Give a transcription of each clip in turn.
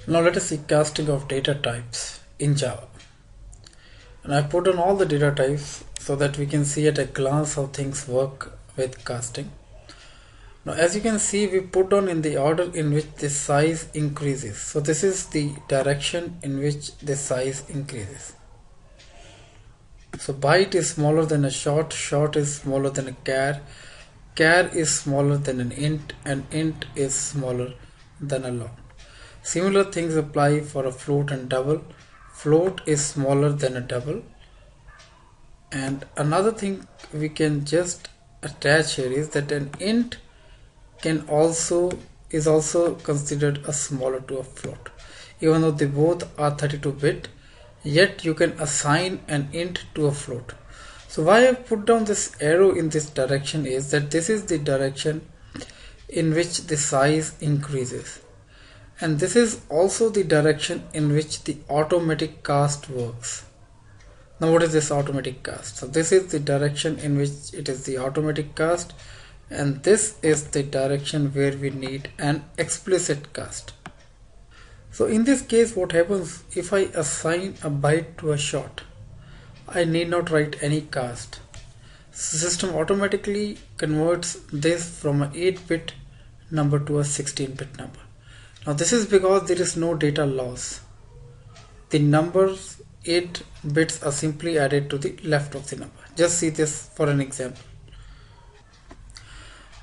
Now let us see casting of data types in Java. And I put on all the data types so that we can see at a glance how things work with casting. Now as you can see, we put on in the order in which the size increases. So this is the direction in which the size increases. So byte is smaller than a short, short is smaller than a char is smaller than an int, and int is smaller than a long. Similar things apply for a float and double. Float is smaller than a double. And another thing we can just attach here is that an int is also considered a smaller to a float. Even though they both are 32-bit, yet you can assign an int to a float. So why I put down this arrow in this direction is that this is the direction in which the size increases. And this is also the direction in which the automatic cast works. Now what is this automatic cast? So this is the direction in which it is the automatic cast, and this is the direction where we need an explicit cast. So in this case, what happens if I assign a byte to a short? I need not write any cast. The system automatically converts this from an 8-bit number to a 16-bit number. Now this is because there is no data loss. The numbers 8 bits are simply added to the left of the number. Just see this for an example.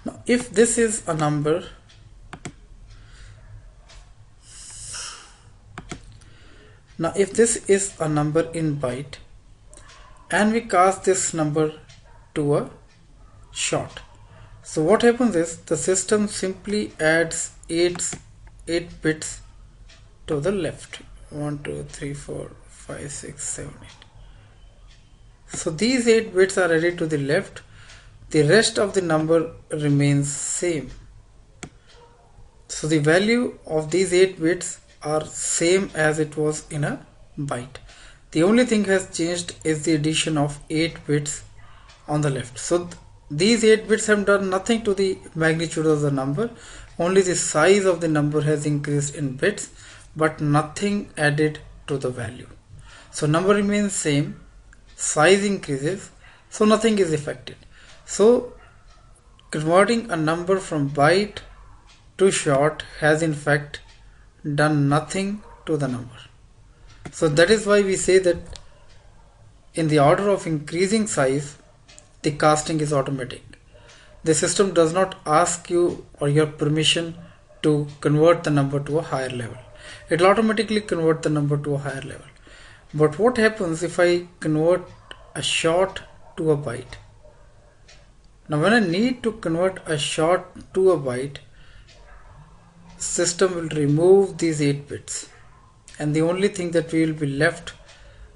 Now if this is a number, in byte, and we cast this number to a short, so what happens is the system simply adds 8 bits to the left. 1 2 3 4 5 6 7 8. So these 8 bits are added to the left. The rest of the number remains same. So the value of these 8 bits are same as it was in a byte. The only thing has changed is the addition of 8 bits on the left. So these 8 bits have done nothing to the magnitude of the number. Only the size of the number has increased in bits, but nothing added to the value. So number remains same, size increases, so nothing is affected. So converting a number from byte to short has in fact done nothing to the number. So that is why we say that in the order of increasing size, the casting is automatic. The system does not ask you or your permission to convert the number to a higher level. It will automatically convert the number to a higher level. But what happens if I convert a short to a byte? Now when I need to convert a short to a byte, system will remove these 8 bits, and the only thing that we will be left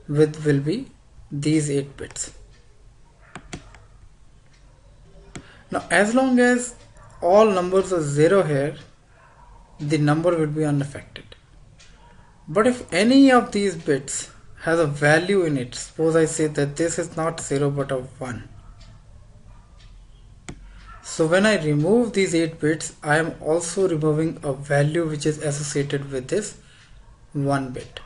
with will be these 8 bits. Now as long as all numbers are 0 here, the number will be unaffected. But if any of these bits has a value in it, suppose I say that this is not 0 but a 1. So when I remove these 8 bits, I am also removing a value which is associated with this 1 bit.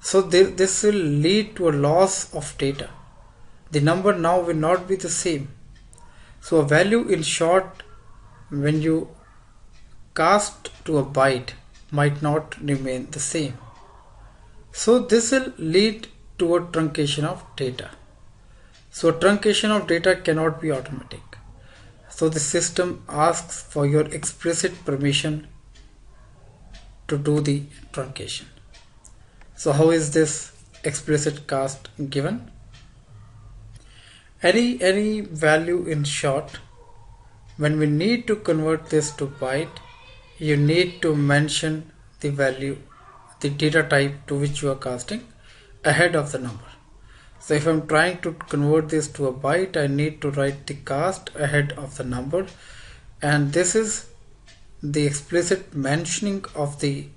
So this will lead to a loss of data. The number now will not be the same. So a value in short, when you cast to a byte, might not remain the same. So this will lead to a truncation of data. So a truncation of data cannot be automatic. So the system asks for your explicit permission to do the truncation. So how is this explicit cast given? Any value in short, when we need to convert this to byte, you need to mention the value, the data type to which you are casting ahead of the number. So if I'm trying to convert this to a byte, I need to write the cast ahead of the number, and this is the explicit mentioning of the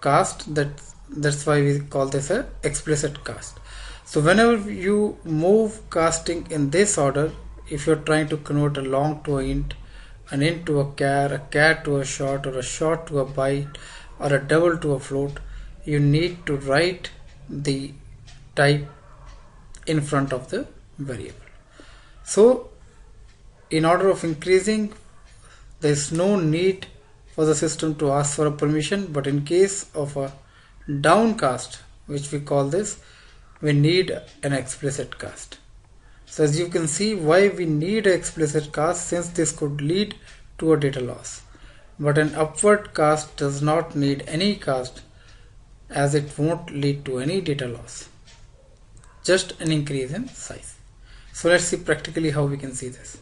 cast. That's why we call this a explicit cast. So whenever you move casting in this order, if you're trying to convert a long to a int, an int to a char to a short, or a short to a byte, or a double to a float, you need to write the type in front of the variable. So in order of increasing, there is no need for the system to ask for a permission, but in case of a downcast, which we call this, we need an explicit cast. So as you can see, why we need an explicit cast, since this could lead to a data loss. But an upward cast does not need any cast, as it won't lead to any data loss, just an increase in size. So let's see practically how we can see this.